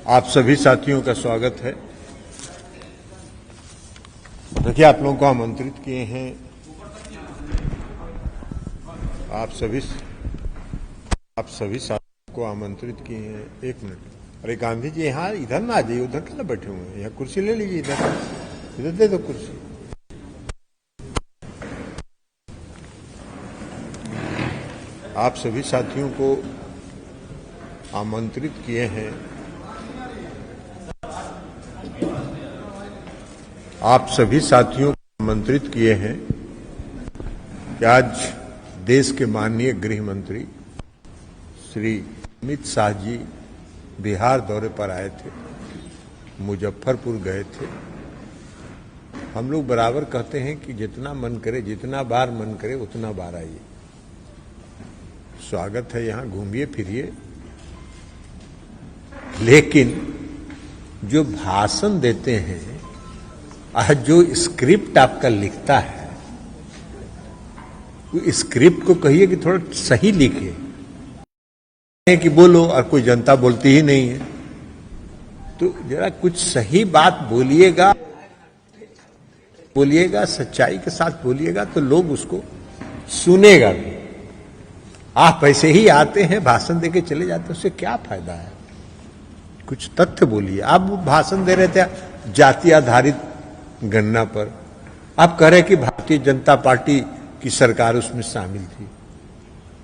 आप सभी साथियों का स्वागत है। देखिए, आप लोगों को आमंत्रित किए हैं। आप सभी साथियों को आमंत्रित किए हैं। एक मिनट, अरे गांधी जी यहाँ इधर ना आ जाइए, उधर क्यों बैठे हुए हैं? यहाँ कुर्सी ले लीजिए, इधर दे दो कुर्सी। आप सभी साथियों को आमंत्रित किए हैं। आप सभी साथियों को आमंत्रित किए हैं कि आज देश के माननीय गृह मंत्री श्री अमित शाह जी बिहार दौरे पर आए थे, मुजफ्फरपुर गए थे। हम लोग बराबर कहते हैं कि जितना मन करे, जितना बार मन करे उतना बार आइए। स्वागत है, यहाँ घूमिए फिरिए। लेकिन जो भाषण देते हैं, आज जो स्क्रिप्ट आपका लिखता है, वो स्क्रिप्ट को कहिए कि थोड़ा सही लिखे कि बोलो, और कोई जनता बोलती ही नहीं है। तो जरा कुछ सही बात बोलिएगा, सच्चाई के साथ बोलिएगा तो लोग उसको सुनेगा भी। आप ऐसे ही आते हैं, भाषण देके चले जाते हैं, उससे क्या फायदा है? कुछ तथ्य बोलिए। आप भाषण दे रहे थे जाति आधारित गणना पर, आप कह रहे कि भारतीय जनता पार्टी की सरकार उसमें शामिल थी।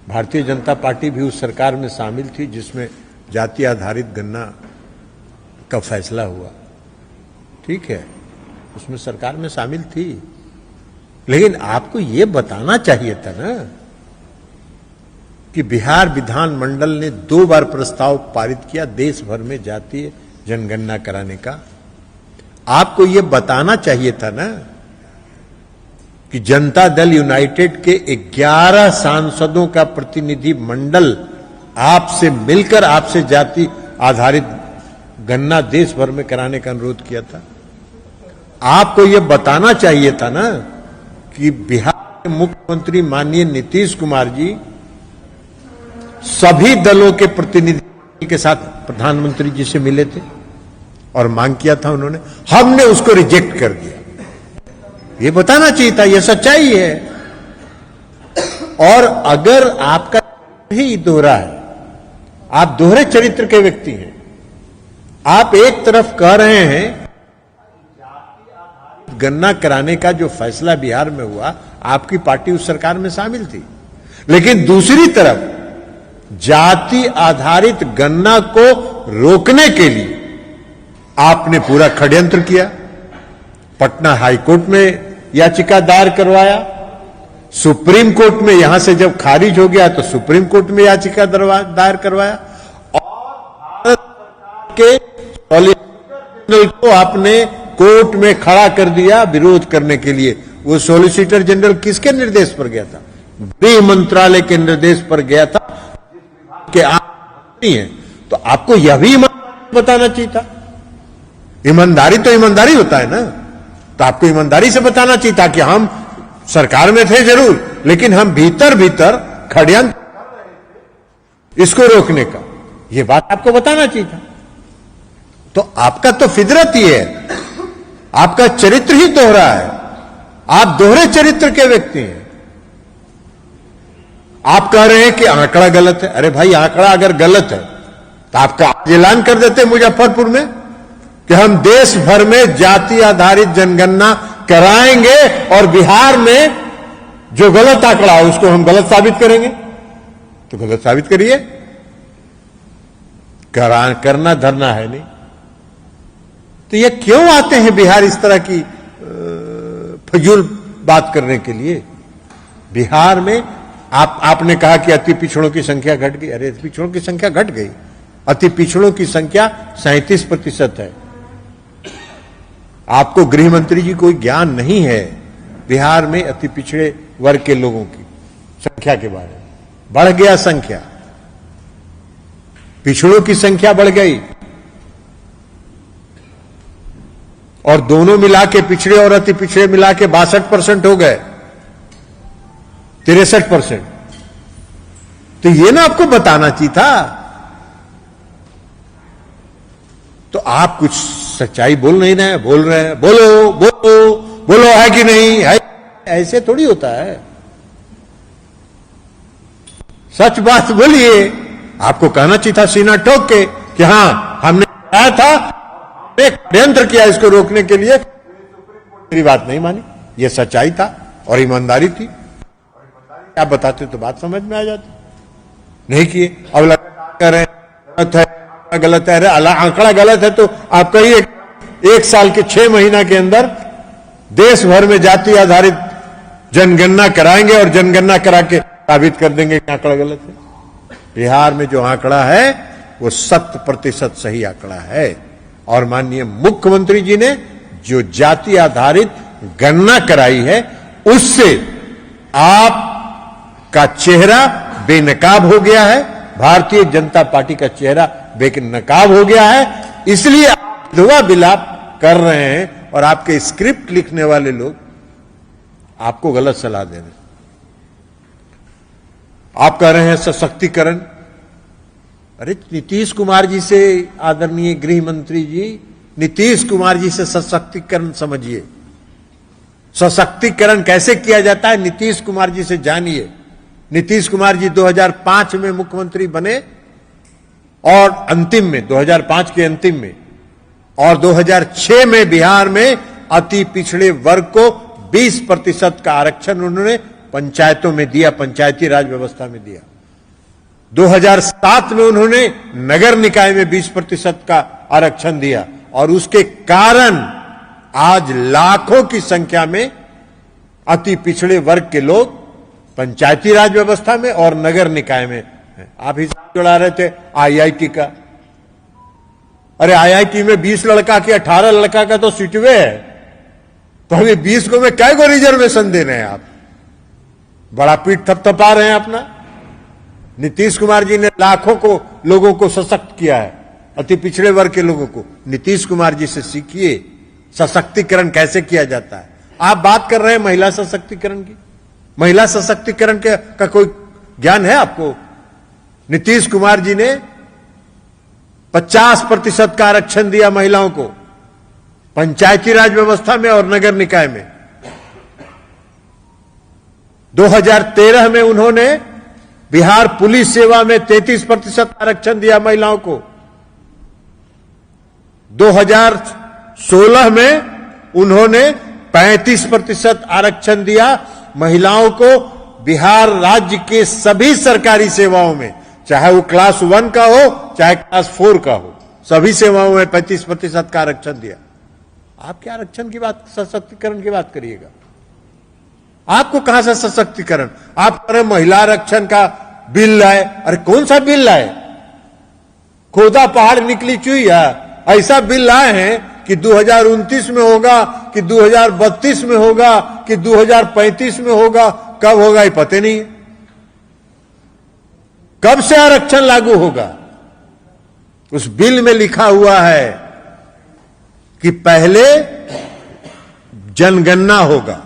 भारतीय जनता पार्टी भी उस सरकार में शामिल थी जिसमें जाति आधारित गणना का फैसला हुआ। ठीक है, उसमें सरकार में शामिल थी, लेकिन आपको ये बताना चाहिए था ना कि बिहार विधानमंडल ने 2 बार प्रस्ताव पारित किया देश भर में जातीय जनगणना कराने का। आपको यह बताना चाहिए था ना कि जनता दल यूनाइटेड के 11 सांसदों का प्रतिनिधि मंडल आपसे मिलकर आपसे जाति आधारित गणना देश भर में कराने का अनुरोध किया था। आपको यह बताना चाहिए था ना कि बिहार के मुख्यमंत्री माननीय नीतीश कुमार जी सभी दलों के प्रतिनिधि के साथ प्रधानमंत्री जी से मिले थे और मांग किया था उन्होंने, हमने उसको रिजेक्ट कर दिया। ये बताना चाहिए था, ये सच्चाई है। और अगर आपका ही दोहरा है, आप दोहरे चरित्र के व्यक्ति हैं, आप एक तरफ कह रहे हैं गणना कराने का जो फैसला बिहार में हुआ, आपकी पार्टी उस सरकार में शामिल थी, लेकिन दूसरी तरफ जाति आधारित गणना को रोकने के लिए आपने पूरा षड्यंत्र किया। पटना हाईकोर्ट में याचिका दायर करवाया, सुप्रीम कोर्ट में, यहां से जब खारिज हो गया तो सुप्रीम कोर्ट में याचिका दायर करवाया, और भारत के सॉलिसिटर जनरल को आपने कोर्ट में खड़ा कर दिया विरोध करने के लिए। वो सॉलिसिटर जनरल किसके निर्देश पर गया था? गृह मंत्रालय के निर्देश पर गया था कि आप नहीं है। तो आपको यह भी बताना चाहिए था। ईमानदारी तो ईमानदारी होता है ना, तो आपको ईमानदारी से बताना चाहिए था कि हम सरकार में थे जरूर, लेकिन हम भीतर भीतर षड्यंत्र इसको रोकने का, यह बात आपको बताना चाहिए था। तो आपका तो फितरत ही है, आपका चरित्र ही दोहरा है, आप दोहरे चरित्र के व्यक्ति हैं। आप कह रहे हैं कि आंकड़ा गलत है। अरे भाई, आंकड़ा अगर गलत है तो आपका ऐलान कर देते मुजफ्फरपुर में कि हम देश भर में जाति आधारित जनगणना कराएंगे और बिहार में जो गलत आंकड़ा है उसको हम गलत साबित करेंगे। तो गलत साबित करिए, करना धरना है नहीं। तो ये क्यों आते हैं बिहार इस तरह की फजूल बात करने के लिए? बिहार में आपने कहा कि अति पिछड़ों की संख्या घट गई। अरे, अति पिछड़ों की संख्या घट गई। अति पिछड़ों की संख्या 37% है। आपको गृह मंत्री जी कोई ज्ञान नहीं है बिहार में अति पिछड़े वर्ग के लोगों की संख्या के बारे में। बढ़ गया संख्या, पिछड़ों की संख्या बढ़ गई, और दोनों मिला के, पिछड़े और अति पिछड़े मिला के 62% हो गए, 63%। तो ये ना आपको बताना चाहिए था। तो आप कुछ सच्चाई बोल नहीं रहे हैं, बोल रहे हैं, बोलो बोलो बोलो, है कि नहीं है? ऐसे थोड़ी होता है। सच बात बोलिए। आपको कहना चाहिए था सीना ठोक के कि हां हमने कहा था, षड्यंत्र किया इसको रोकने के लिए, मेरी बात नहीं मानी। यह सच्चाई था और ईमानदारी थी। आप बताते तो बात समझ में आ जाती, नहीं किए। अब कह रहे हैं गलत है, आंकड़ा गलत है तो आप कहिए 1 साल के 6 महीना के अंदर देश भर में जाति आधारित जनगणना कराएंगे और जनगणना करा के साबित कर देंगे कि आंकड़ा गलत है। बिहार में जो आंकड़ा है वो 100% सही आंकड़ा है। और माननीय मुख्यमंत्री जी ने जो जाति आधारित गणना कराई है उससे आपका चेहरा बेनकाब हो गया है, भारतीय जनता पार्टी का चेहरा बेनकाब हो गया है। इसलिए आप विधवा विलाप कर रहे हैं और आपके स्क्रिप्ट लिखने वाले लोग आपको गलत सलाह दे रहे हैं। आप कह रहे हैं सशक्तिकरण। अरे नीतीश कुमार जी से, आदरणीय गृह मंत्री जी, नीतीश कुमार जी से सशक्तिकरण समझिए। सशक्तिकरण कैसे किया जाता है नीतीश कुमार जी से जानिए। नीतीश कुमार जी 2005 में मुख्यमंत्री बने और अंतिम में 2005 के अंतिम में, और 2006 में बिहार में अति पिछड़े वर्ग को 20% का आरक्षण उन्होंने पंचायतों में दिया, पंचायती राज व्यवस्था में दिया। 2007 में उन्होंने नगर निकाय में 20% का आरक्षण दिया और उसके कारण आज लाखों की संख्या में अति पिछड़े वर्ग के लोग पंचायती राज व्यवस्था में और नगर निकाय में हैं। आप हिसाब जोड़ा रहे थे आईआईटी का। अरे आईआईटी में 20 लड़का के 18 लड़का का तो सीटवे है, तो अभी 20 को में क्या को रिजर्वेशन दे रहे हैं आप? बड़ा पीठ थपथपा रहे हैं अपना। नीतीश कुमार जी ने लाखों को लोगों को सशक्त किया है, अति पिछड़े वर्ग के लोगों को। नीतीश कुमार जी से सीखिए सशक्तिकरण कैसे किया जाता है। आप बात कर रहे हैं महिला सशक्तिकरण की। महिला सशक्तिकरण का कोई ज्ञान है आपको? नीतीश कुमार जी ने 50% का आरक्षण दिया महिलाओं को पंचायती राज व्यवस्था में और नगर निकाय में। 2013 में उन्होंने बिहार पुलिस सेवा में 33% आरक्षण दिया महिलाओं को। 2016 में उन्होंने 35% आरक्षण दिया महिलाओं को बिहार राज्य के सभी सरकारी सेवाओं में, चाहे वो क्लास 1 का हो चाहे क्लास 4 का हो, सभी सेवाओं में 35% का आरक्षण दिया। आप क्या आरक्षण की बात, सशक्तिकरण की बात करिएगा? आपको कहां से सशक्तिकरण? आप कह रहे महिला आरक्षण का बिल लाए। अरे कौन सा बिल लाए? खोदा पहाड़ निकली चुईया ऐसा बिल लाए हैं कि 2029 में होगा कि 2032 में होगा कि 2035 में होगा, कब होगा ये पता नहीं। कब से आरक्षण लागू होगा? उस बिल में लिखा हुआ है कि पहले जनगणना होगा,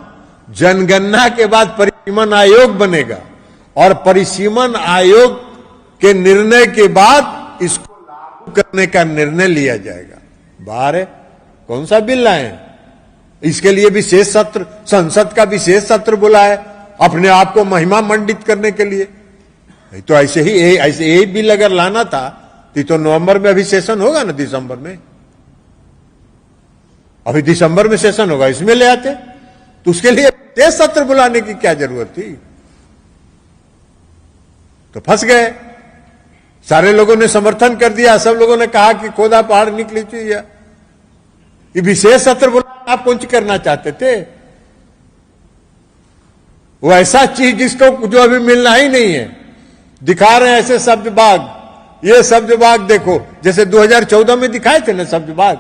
जनगणना के बाद परिसीमन आयोग बनेगा और परिसीमन आयोग के निर्णय के बाद इसको लागू करने का निर्णय लिया जाएगा। बाहर है, कौन सा बिल लाए? इसके लिए विशेष सत्र, संसद का विशेष सत्र बुलाए अपने आप को महिमा मंडित करने के लिए। तो ऐसे यही बिल अगर लाना था तो नवंबर में अभी सेशन होगा ना, दिसंबर में, अभी दिसंबर में सेशन होगा, इसमें ले आते। तो उसके लिए विशेष सत्र बुलाने की क्या जरूरत थी? तो फंस गए। सारे लोगों ने समर्थन कर दिया, सब लोगों ने कहा कि खोदा पहाड़ निकली चाहिए। ये विशेष सत्र बुलाना आप कौन सी करना चाहते थे? वो ऐसा चीज जिसको जो अभी मिलना ही नहीं है दिखा रहे हैं ऐसे शब्द बाग। ये शब्द बाग देखो, जैसे 2014 में दिखाए थे ना शब्द बाग।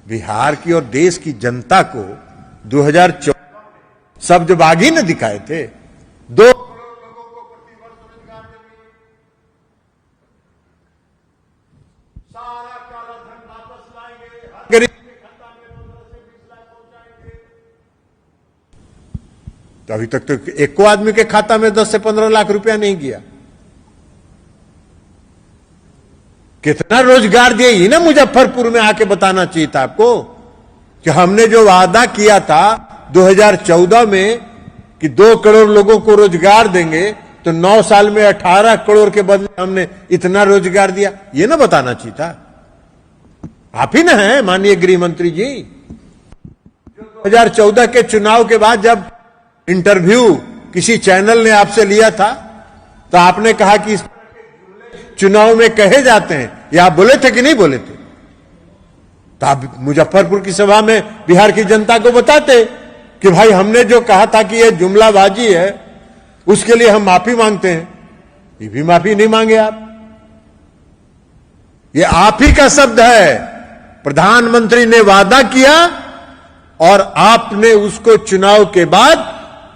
बिहार की और देश की जनता को 2014 शब्द बाग ही न दिखाए थे। 2 लोगों को प्रतिवर्ष रोजगार देंगे, सारा काला धन वापस लाएंगे, गरीब के खाता में 15 से 20 लाख पहुंचाएंगे। तो अभी तक तो एक को आदमी के खाता में 10 से 15 लाख रुपया नहीं गया। कितना रोजगार दिए, ये ना मुजफ्फरपुर में आके बताना चाहिए था आपको कि हमने जो वादा किया था 2014 में कि 2 करोड़ लोगों को रोजगार देंगे, तो 9 साल में 18 करोड़ के बदले हमने इतना रोजगार दिया, ये ना बताना चाहिए था। आप ही ना है माननीय गृह मंत्री जी। 2014 के चुनाव के बाद जब इंटरव्यू किसी चैनल ने आपसे लिया था, तो आपने कहा कि इस चुनाव में कहे जाते हैं, ये आप बोले थे कि नहीं बोले थे? तो आप मुजफ्फरपुर की सभा में बिहार की जनता को बताते कि भाई हमने जो कहा था कि ये जुमलाबाजी है, उसके लिए हम माफी मांगते हैं। ये भी माफी नहीं मांगे आप। ये आप ही का शब्द है, प्रधानमंत्री ने वादा किया और आपने उसको चुनाव के बाद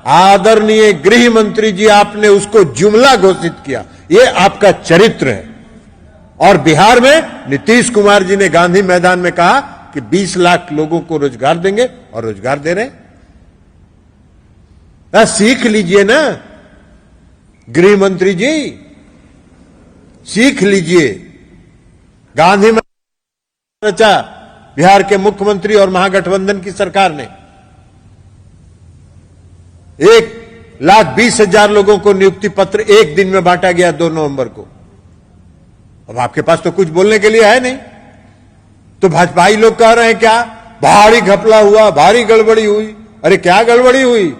आदरणीय गृह मंत्री जी आपने उसको जुमला घोषित किया। ये आपका चरित्र है। और बिहार में नीतीश कुमार जी ने गांधी मैदान में कहा कि 20 लाख लोगों को रोजगार देंगे, और रोजगार दे रहे हैं। सीख लीजिए ना गृह मंत्री जी, सीख लीजिए। गांधी मैदान रचा बिहार के मुख्यमंत्री और महागठबंधन की सरकार ने 1,20,000 लोगों को नियुक्ति पत्र एक दिन में बांटा गया 2 नवंबर को। अब आपके पास तो कुछ बोलने के लिए है नहीं, तो भाजपाई लोग कह रहे हैं क्या भारी घपला हुआ, भारी गड़बड़ी हुई। अरे क्या गड़बड़ी हुई?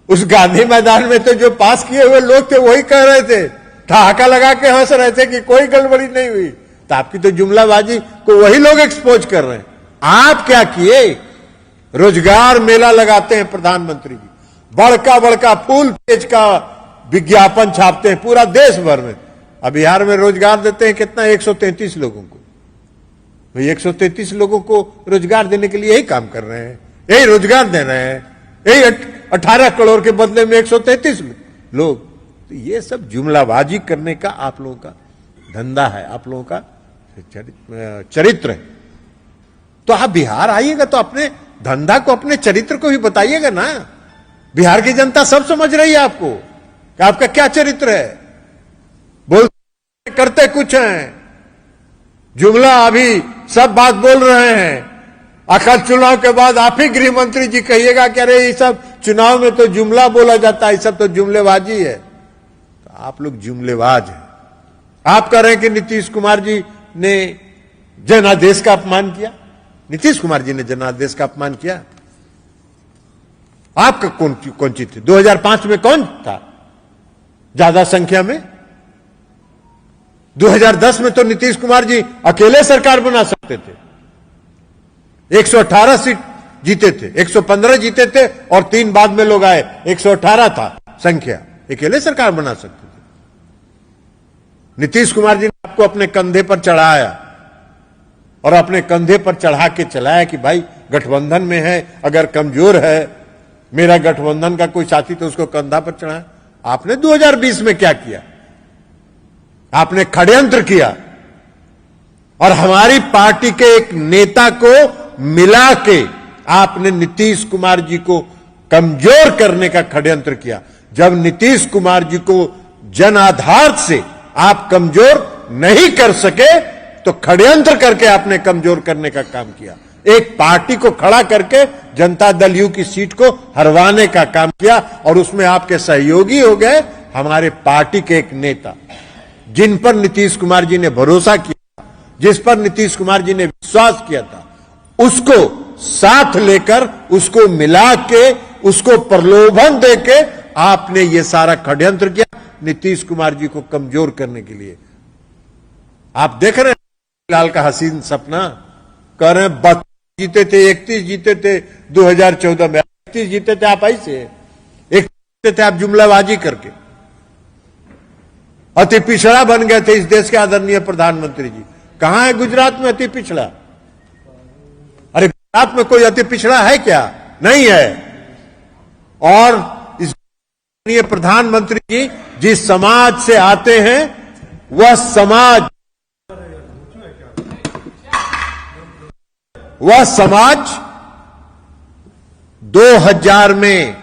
उस गांधी मैदान में तो जो पास किए हुए लोग थे वही कह रहे थे, ठहाका लगा के हंस रहे थे कि कोई गड़बड़ी नहीं हुई। तो आपकी तो जुमलाबाजी को वही लोग एक्सपोज कर रहे हैं। आप क्या किए? रोजगार मेला लगाते हैं प्रधानमंत्री जी, बड़का बड़का फुल पेज का विज्ञापन छापते हैं पूरा देश भर में। अब बिहार में रोजगार देते हैं कितना? 133 लोगों को। भाई 133 लोगों को रोजगार देने के लिए यही काम कर रहे हैं, यही रोजगार दे रहे हैं, यही 18 करोड़ के बदले में 133 लोग। तो ये सब जुमलाबाजी करने का आप लोगों का धंधा है, आप लोगों का चरित्र है। तो आप बिहार आइएगा तो अपने धंधा को, अपने चरित्र को भी बताइएगा ना। बिहार की जनता सब समझ रही है आपको कि आपका क्या चरित्र है। बोलते करते कुछ हैं, जुमला अभी सब बात बोल रहे हैं, आखिर चुनाव के बाद आप ही गृह मंत्री जी कहिएगा कि अरे ये सब चुनाव में तो जुमला बोला जाता है, ये सब तो जुमलेबाजी है। तो आप लोग जुमलेबाज हैं। आप कह रहे हैं कि नीतीश कुमार जी ने जनादेश का अपमान किया। नीतीश कुमार जी ने जनादेश का अपमान किया? आपका कौन चीज थी? 2005 में कौन था ज्यादा संख्या में? 2010 में तो नीतीश कुमार जी अकेले सरकार बना सकते थे। 118 सीट जीते थे, 115 जीते थे और 3 बाद में लोग आए, 118 था संख्या, अकेले सरकार बना सकते थे। नीतीश कुमार जी ने आपको अपने कंधे पर चढ़ाया और अपने कंधे पर चढ़ा के चलाया कि भाई गठबंधन में है, अगर कमजोर है मेरा गठबंधन का कोई साथी तो उसको कंधा पर चढ़ाया। आपने 2020 में क्या किया? आपने षड्यंत्र किया और हमारी पार्टी के एक नेता को मिला के आपने नीतीश कुमार जी को कमजोर करने का षड्यंत्र किया। जब नीतीश कुमार जी को जन आधार से आप कमजोर नहीं कर सके तो षड्यंत्र करके आपने कमजोर करने का काम किया। एक पार्टी को खड़ा करके जनता दल यू की सीट को हरवाने का काम किया और उसमें आपके सहयोगी हो गए हमारे पार्टी के एक नेता, जिन पर नीतीश कुमार जी ने भरोसा किया, जिस पर नीतीश कुमार जी ने विश्वास किया था, उसको साथ लेकर, उसको मिला के, उसको प्रलोभन देके आपने ये सारा षड्यंत्र किया नीतीश कुमार जी को कमजोर करने के लिए। आप देख रहे हैं लाल का हसीन सपना, कह रहे हैं 32 जीते थे, 31 जीते थे 2014 में, 31 जीते थे आप ऐसे, 1 जीते थे आप जुमलाबाजी करके, अति पिछड़ा बन गए थे इस देश के आदरणीय प्रधानमंत्री जी। कहां है गुजरात में अति पिछड़ा? अरे गुजरात में कोई अति पिछड़ा है क्या? नहीं है। और इस आदरणीय प्रधानमंत्री जी जिस समाज से आते हैं वह समाज 2000 में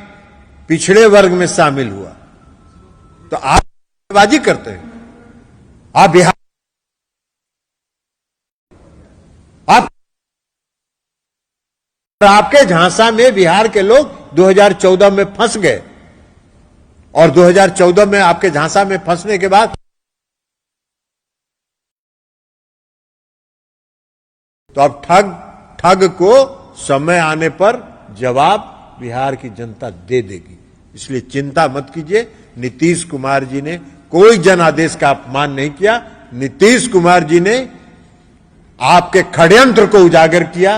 पिछड़े वर्ग में शामिल हुआ। तो आप बाजी करते हैं, आप बिहार और आपके झांसा में बिहार के लोग 2014 में फंस गए और 2014 में आपके झांसा में फंसने के बाद तो अब ठग को समय आने पर जवाब बिहार की जनता दे देगी। इसलिए चिंता मत कीजिए। नीतीश कुमार जी ने कोई जनादेश का अपमान नहीं किया। नीतीश कुमार जी ने आपके षड्यंत्र को उजागर किया।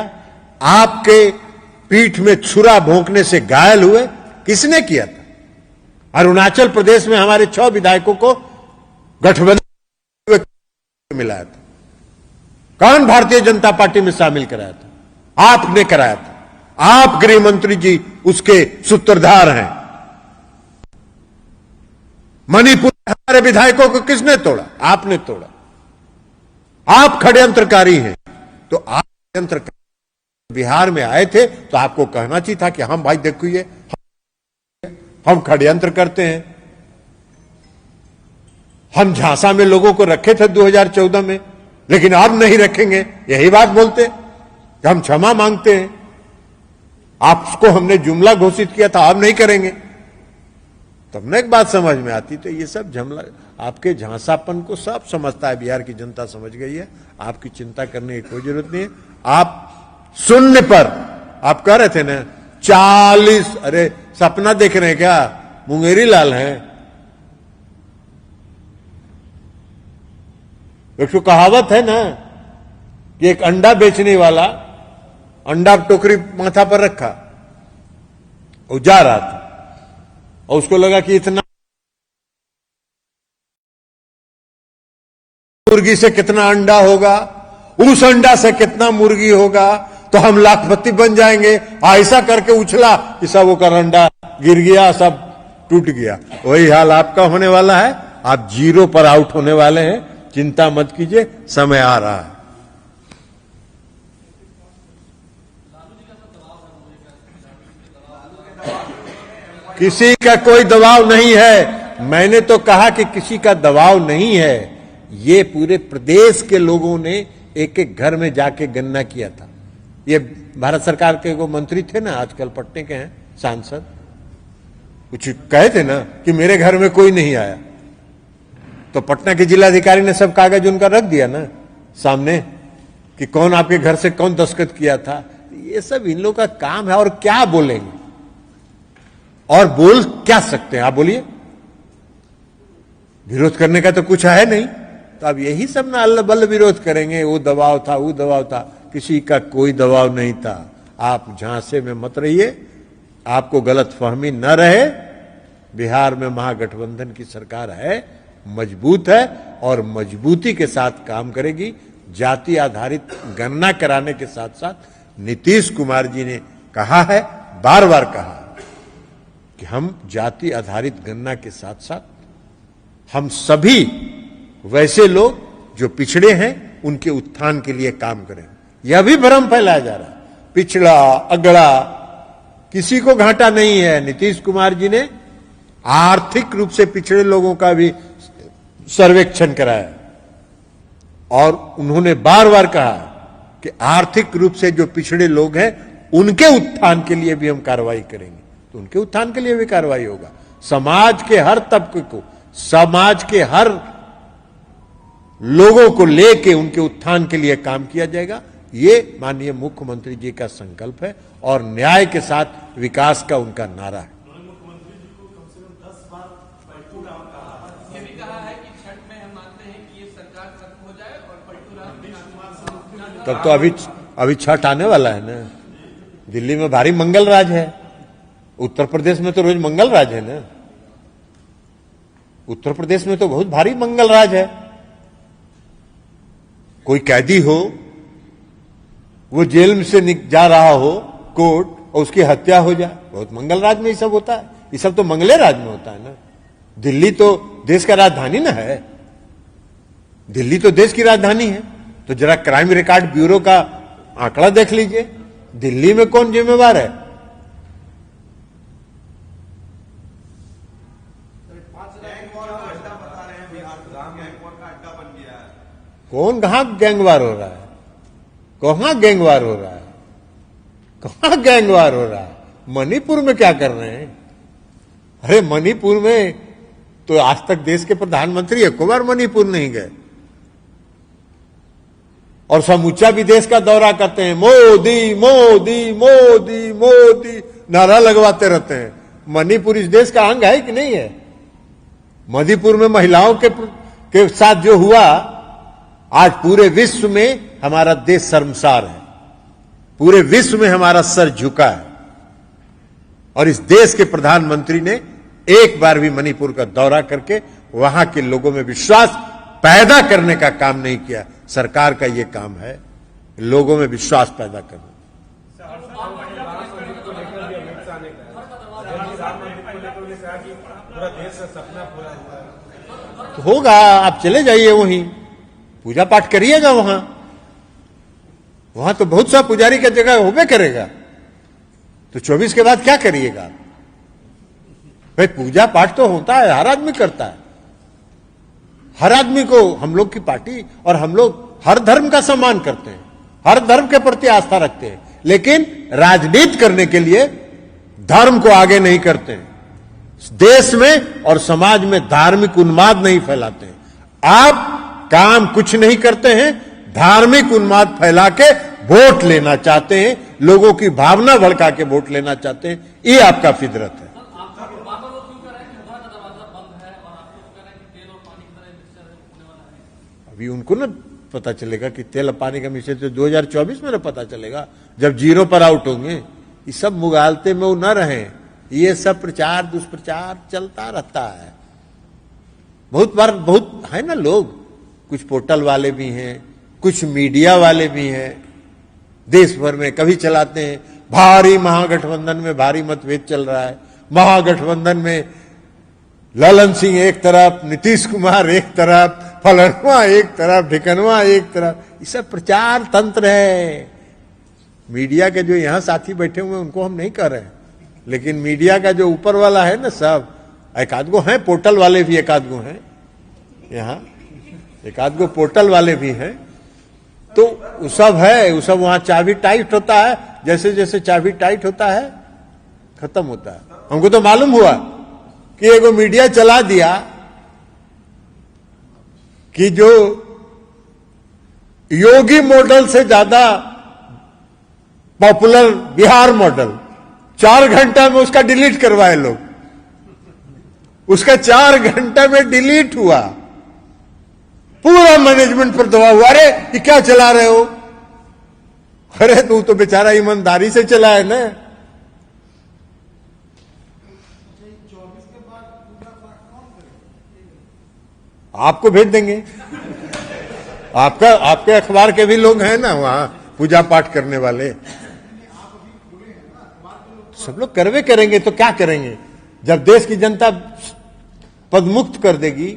आपके पीठ में छुरा भोंकने से घायल हुए किसने किया था? अरुणाचल प्रदेश में हमारे 6 विधायकों को गठबंधन मिलाया था। कौन भारतीय जनता पार्टी में शामिल कराया था? आपने कराया था। आप गृह मंत्री जी उसके सूत्रधार हैं। मणिपुर में हमारे विधायकों को किसने तोड़ा? आपने तोड़ा। आप षड्यंत्रकारी हैं। तो आप षड्यंत्रकारी बिहार में आए थे तो आपको कहना चाहिए था कि हम भाई देखिए हम षड्यंत्र करते हैं। हम झांसा में लोगों को रखे थे 2014 में, लेकिन अब नहीं रखेंगे। यही बात बोलते कि हम क्षमा मांगते हैं। आपको हमने जुमला घोषित किया था, अब नहीं करेंगे। तब न एक बात समझ में आती। तो ये सब जुमला आपके झांसापन को सब समझता है, बिहार की जनता समझ गई है। आपकी चिंता करने की कोई जरूरत नहीं है। आप शून्य पर आप कह रहे थे ना 40, अरे सपना देख रहे हैं क्या? मुंगेरी लाल हैं। एक तो कहावत है ना कि एक अंडा बेचने वाला अंडा टोकरी माथा पर रखा और जा रहा था और उसको लगा कि इतना मुर्गी से कितना अंडा होगा, उस अंडा से कितना मुर्गी होगा, तो हम लाखपति बन जाएंगे। ऐसा करके उछला कि सब वो कर अंडा गिर गया, सब टूट गया। वही हाल आपका होने वाला है। आप जीरो पर आउट होने वाले हैं। चिंता मत कीजिए, समय आ रहा है। किसी का कोई दबाव नहीं है। मैंने तो कहा कि किसी का दबाव नहीं है। ये पूरे प्रदेश के लोगों ने एक एक घर में जाके गणना किया था। ये भारत सरकार के वो मंत्री थे ना, आजकल पटने के हैं सांसद, कुछ कहे थे ना कि मेरे घर में कोई नहीं आया। तो पटना के जिलाधिकारी ने सब कागज उनका रख दिया ना सामने कि कौन आपके घर से कौन दस्तखत किया था। ये सब इन लोगों का काम है। और क्या बोलेंगे और बोल क्या सकते हैं? आप बोलिए। विरोध करने का तो कुछ है नहीं। तो अब यही सब ना अल्लाह बल्ल विरोध करेंगे। वो दबाव था, वो दबाव था। किसी का कोई दबाव नहीं था। आप झांसे में मत रहिए, आपको गलत फहमी न रहे। बिहार में महागठबंधन की सरकार है, मजबूत है और मजबूती के साथ काम करेगी। जाति आधारित गणना कराने के साथ साथ नीतीश कुमार जी ने कहा है, बार बार कहा कि हम जाति आधारित गणना के साथ साथ हम सभी वैसे लोग जो पिछड़े हैं उनके उत्थान के लिए काम करें। यह भी भ्रम फैलाया जा रहा है। पिछड़ा अगड़ा किसी को घाटा नहीं है। नीतीश कुमार जी ने आर्थिक रूप से पिछड़े लोगों का भी सर्वेक्षण कराया और उन्होंने बार बार कहा कि आर्थिक रूप से जो पिछड़े लोग हैं उनके उत्थान के लिए भी हम कार्रवाई करेंगे। तो उनके उत्थान के लिए भी कार्रवाई होगा। समाज के हर तबके को, समाज के हर लोगों को लेके उनके उत्थान के लिए काम किया जाएगा। ये माननीय मुख्यमंत्री जी का संकल्प है और न्याय के साथ विकास का उनका नारा है। मुख्यमंत्री जी को कम से कम 10 बार पलटू राम कहा। ये भी कहा है कि छठ में हम मानते हैं कि ये सरकार खत्म हो जाए और पलटू राम तब तो अभी छठ आने वाला है ना। दिल्ली में भारी मंगल राज है। उत्तर प्रदेश में तो रोज मंगल राज है ना। उत्तर प्रदेश में तो बहुत भारी मंगल राज है। कोई कैदी हो, वो जेल में से जा रहा हो कोर्ट और उसकी हत्या हो जाए, बहुत मंगल राज में ये सब होता है। ये सब तो मंगले राज में होता है ना। दिल्ली तो देश का राजधानी ना है। दिल्ली तो देश की राजधानी है। तो जरा क्राइम रिकॉर्ड ब्यूरो का आंकड़ा देख लीजिए, दिल्ली में कौन जिम्मेवार है? कौन कहां गैंगवार हो रहा है? कहां गैंगवार हो रहा है? कहां गैंगवार हो रहा है? मणिपुर में क्या कर रहे हैं? अरे मणिपुर में तो आज तक देश के प्रधानमंत्री एक बार मणिपुर नहीं गए और समूचा विदेश का दौरा करते हैं, मोदी मोदी मोदी मोदी नारा लगवाते रहते हैं। मणिपुर इस देश का अंग है कि नहीं है? मणिपुर में महिलाओं के साथ जो हुआ, आज पूरे विश्व में हमारा देश शर्मसार है, पूरे विश्व में हमारा सर झुका है। और इस देश के प्रधानमंत्री ने एक बार भी मणिपुर का दौरा करके वहां के लोगों में विश्वास पैदा करने का काम नहीं किया। सरकार का यह काम है, लोगों में विश्वास पैदा करना। तो होगा, आप चले जाइए वहीं, पूजा पाठ करिएगा वहां। वहां तो बहुत सा पुजारी का जगह होबे करेगा, तो 24 के बाद क्या करिएगा? भाई पूजा पाठ तो होता है, हर आदमी करता है, हर आदमी को हम लोग की पार्टी और हम लोग हर धर्म का सम्मान करते हैं, हर धर्म के प्रति आस्था रखते हैं, लेकिन राजनीति करने के लिए धर्म को आगे नहीं करते हैं। देश में और समाज में धार्मिक उन्माद नहीं फैलाते हैं। आप काम कुछ नहीं करते हैं, धार्मिक उन्माद फैला के वोट लेना चाहते हैं, लोगों की भावना भड़का के वोट लेना चाहते हैं। ये आपका फितरत है। अभी उनको ना पता चलेगा कि तेल और पानी का मिश्रण तो 2024 में ना पता चलेगा, जब जीरो पर आउट होंगे। ये सब मुगालते में वो न रहे, ये सब प्रचार दुष्प्रचार चलता रहता है। बहुत बार बहुत है ना लोग, कुछ पोर्टल वाले भी हैं, कुछ मीडिया वाले भी हैं, देश भर में कभी चलाते हैं भारी महागठबंधन में भारी मतभेद चल रहा है, महागठबंधन में ललन सिंह एक तरफ, नीतीश कुमार एक तरफ, फलनवा एक तरफ, ढिकनवा एक तरफ। ये सब प्रचार तंत्र है। मीडिया के जो यहां साथी बैठे हुए हैं उनको हम नहीं कर रहे हैं, लेकिन मीडिया का जो ऊपर वाला है ना, सब एक आध गो हैं, पोर्टल वाले भी एक आध गो हैं, यहाँ एक आध गो पोर्टल वाले भी हैं, तो वो सब है, वो सब वहां चाबी टाइट होता है, जैसे जैसे चाबी टाइट होता है खत्म होता है। हमको तो मालूम हुआ कि एगो मीडिया चला दिया कि जो योगी मॉडल से ज्यादा पॉपुलर बिहार मॉडल, 4 घंटा में उसका डिलीट करवाए लोग, उसका 4 घंटा में डिलीट हुआ, पूरा मैनेजमेंट पर दबाव हुआ। अरे ये क्या चला रहे हो? अरे तू तो बेचारा ईमानदारी से चला है ना। आपको भेज देंगे, आपके अखबार के भी लोग हैं ना वहां पूजा पाठ करने वाले, सब लोग करवे करेंगे। तो क्या करेंगे? जब देश की जनता पदमुक्त कर देगी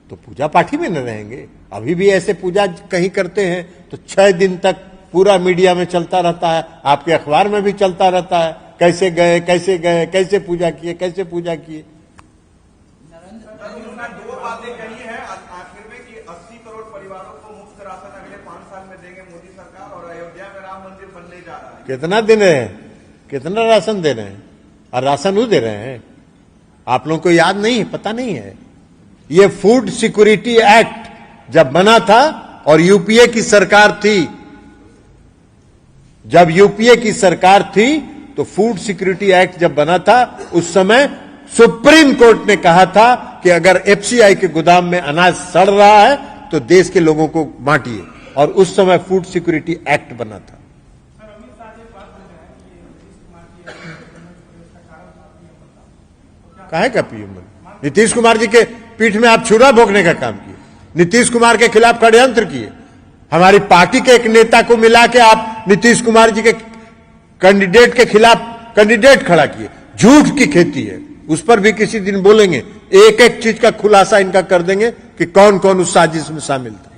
तो पूजा पाठी में न रहेंगे। अभी भी ऐसे पूजा कहीं करते हैं तो 6 दिन तक पूरा मीडिया में चलता रहता है, आपके अखबार में भी चलता रहता है, कैसे गए कैसे गए, कैसे पूजा किए कैसे पूजा किए। दो बातें कही है आखिर में कि 80 करोड़ परिवारों को मुफ्त राशन अगले 5 साल में देंगे मोदी सरकार, और अयोध्या में राम मंदिर बनने जा रहा है। कितना दिन है, कितना राशन दे रहे हैं? और राशन वो दे रहे हैं, आप लोगों को याद नहीं है, पता नहीं है। ये फूड सिक्योरिटी एक्ट जब बना था और यूपीए की सरकार थी, जब यूपीए की सरकार थी तो फूड सिक्योरिटी एक्ट जब बना था, उस समय सुप्रीम कोर्ट ने कहा था कि अगर एफसीआई के गोदाम में अनाज सड़ रहा है तो देश के लोगों को बांटिए, और उस समय फूड सिक्योरिटी एक्ट बना था। काहे का पीएम? नीतीश कुमार जी के पीठ में आप छुरा भोगने का काम किए, नीतीश कुमार के खिलाफ षड्यंत्र किए, हमारी पार्टी के एक नेता को मिला के आप नीतीश कुमार जी के कैंडिडेट के खिलाफ कैंडिडेट खड़ा किए। झूठ की खेती है, उस पर भी किसी दिन बोलेंगे, एक एक चीज का खुलासा इनका कर देंगे कि कौन कौन उस साजिश में शामिल था।